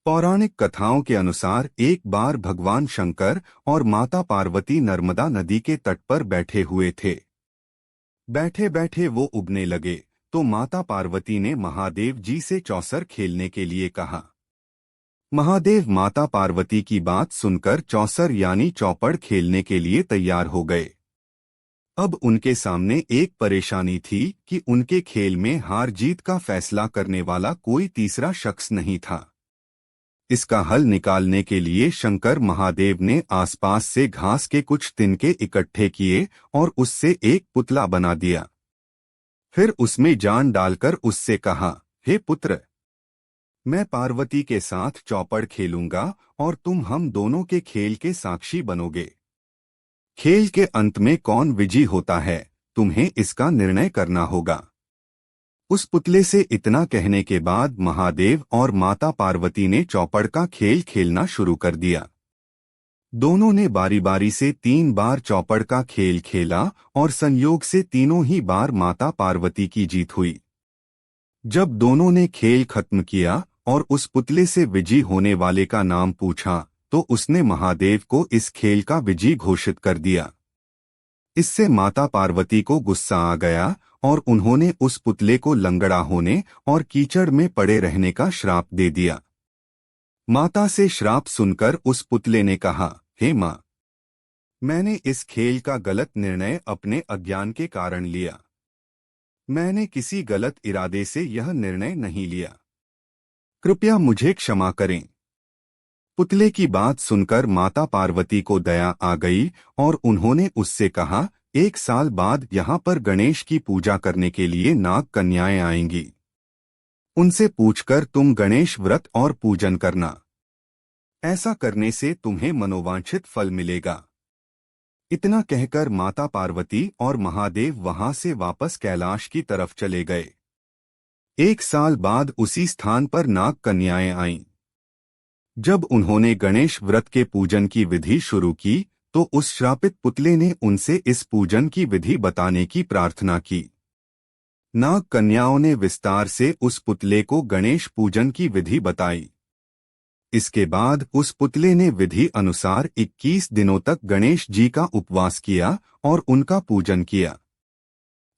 पौराणिक कथाओं के अनुसार एक बार भगवान शंकर और माता पार्वती नर्मदा नदी के तट पर बैठे हुए थे। बैठे बैठे वो उबने लगे तो माता पार्वती ने महादेव जी से चौसर खेलने के लिए कहा। महादेव माता पार्वती की बात सुनकर चौसर यानी चौपड़ खेलने के लिए तैयार हो गए। अब उनके सामने एक परेशानी थी कि उनके खेल में हार जीत का फैसला करने वाला कोई तीसरा शख्स नहीं था। इसका हल निकालने के लिए शंकर महादेव ने आसपास से घास के कुछ तिनके इकट्ठे किए और उससे एक पुतला बना दिया। फिर उसमें जान डालकर उससे कहा, हे पुत्र, मैं पार्वती के साथ चौपड़ खेलूंगा और तुम हम दोनों के खेल के साक्षी बनोगे। खेल के अंत में कौन विजयी होता है, तुम्हें इसका निर्णय करना होगा। उस पुतले से इतना कहने के बाद महादेव और माता पार्वती ने चौपड़ का खेल खेलना शुरू कर दिया। दोनों ने बारी बारी से 3 बार चौपड़ का खेल खेला और संयोग से तीनों ही बार माता पार्वती की जीत हुई। जब दोनों ने खेल खत्म किया और उस पुतले से विजयी होने वाले का नाम पूछा तो उसने महादेव को इस खेल का विजयी घोषित कर दिया। इससे माता पार्वती को गुस्सा आ गया और उन्होंने उस पुतले को लंगड़ा होने और कीचड़ में पड़े रहने का श्राप दे दिया। माता से श्राप सुनकर उस पुतले ने कहा, हे माँ, मैंने इस खेल का गलत निर्णय अपने अज्ञान के कारण लिया। मैंने किसी गलत इरादे से यह निर्णय नहीं लिया। कृपया मुझे क्षमा करें। पुतले की बात सुनकर माता पार्वती को दया आ गई और उन्होंने उससे कहा, 1 साल बाद यहाँ पर गणेश की पूजा करने के लिए नाग कन्याएं आएंगी। उनसे पूछकर तुम गणेश व्रत और पूजन करना। ऐसा करने से तुम्हें मनोवांछित फल मिलेगा। इतना कहकर माता पार्वती और महादेव वहां से वापस कैलाश की तरफ चले गए। 1 साल बाद उसी स्थान पर नाग कन्याएं आईं। जब उन्होंने गणेश व्रत के पूजन की विधि शुरू की तो उस श्रापित पुतले ने उनसे इस पूजन की विधि बताने की प्रार्थना की। नाग कन्याओं ने विस्तार से उस पुतले को गणेश पूजन की विधि बताई। इसके बाद उस पुतले ने विधि अनुसार 21 दिनों तक गणेश जी का उपवास किया और उनका पूजन किया।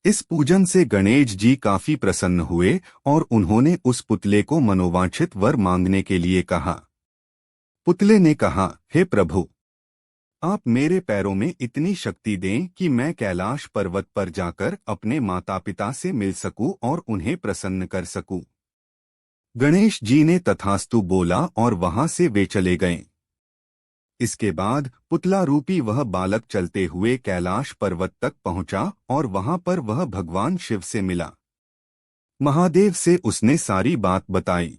इस पूजन से गणेश जी काफी प्रसन्न हुए और उन्होंने उस पुतले को मनोवांछित वर मांगने के लिए कहा। पुतले ने कहा, हे प्रभु, आप मेरे पैरों में इतनी शक्ति दें कि मैं कैलाश पर्वत पर जाकर अपने माता पिता से मिल सकूं और उन्हें प्रसन्न कर सकूं। गणेश जी ने तथास्तु बोला और वहां से वे चले गए। इसके बाद पुतला रूपी वह बालक चलते हुए कैलाश पर्वत तक पहुंचा और वहां पर वह भगवान शिव से मिला। महादेव से उसने सारी बात बताई।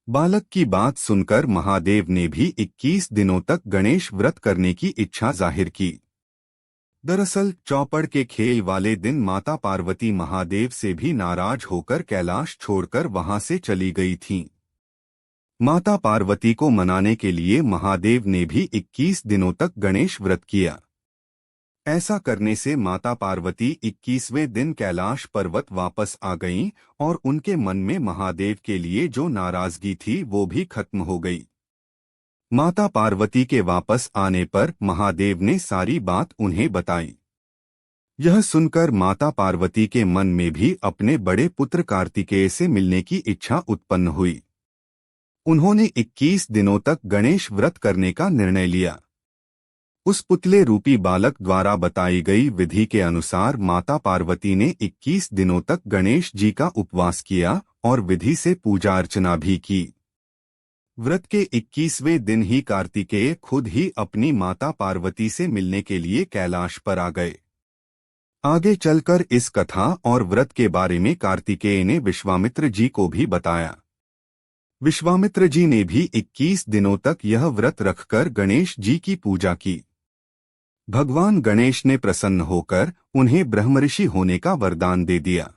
बालक की बात सुनकर महादेव ने भी 21 दिनों तक गणेश व्रत करने की इच्छा जाहिर की। दरअसल चौपड़ के खेल वाले दिन माता पार्वती महादेव से भी नाराज होकर कैलाश छोड़कर वहां से चली गई थीं। माता पार्वती को मनाने के लिए महादेव ने भी 21 दिनों तक गणेश व्रत किया। ऐसा करने से माता पार्वती 21वें दिन कैलाश पर्वत वापस आ गईं और उनके मन में महादेव के लिए जो नाराजगी थी वो भी खत्म हो गई। माता पार्वती के वापस आने पर महादेव ने सारी बात उन्हें बताई। यह सुनकर माता पार्वती के मन में भी अपने बड़े पुत्र कार्तिकेय से मिलने की इच्छा उत्पन्न हुई। उन्होंने 21 दिनों तक गणेश व्रत करने का निर्णय लिया। उस पुतले रूपी बालक द्वारा बताई गई विधि के अनुसार माता पार्वती ने 21 दिनों तक गणेश जी का उपवास किया और विधि से पूजा अर्चना भी की। व्रत के 21वें दिन ही कार्तिकेय खुद ही अपनी माता पार्वती से मिलने के लिए कैलाश पर आ गए। आगे चलकर इस कथा और व्रत के बारे में कार्तिकेय ने विश्वामित्र जी को भी बताया। विश्वामित्र जी ने भी 21 दिनों तक यह व्रत रखकर गणेश जी की पूजा की। भगवान गणेश ने प्रसन्न होकर उन्हें ब्रह्मऋषि होने का वरदान दे दिया।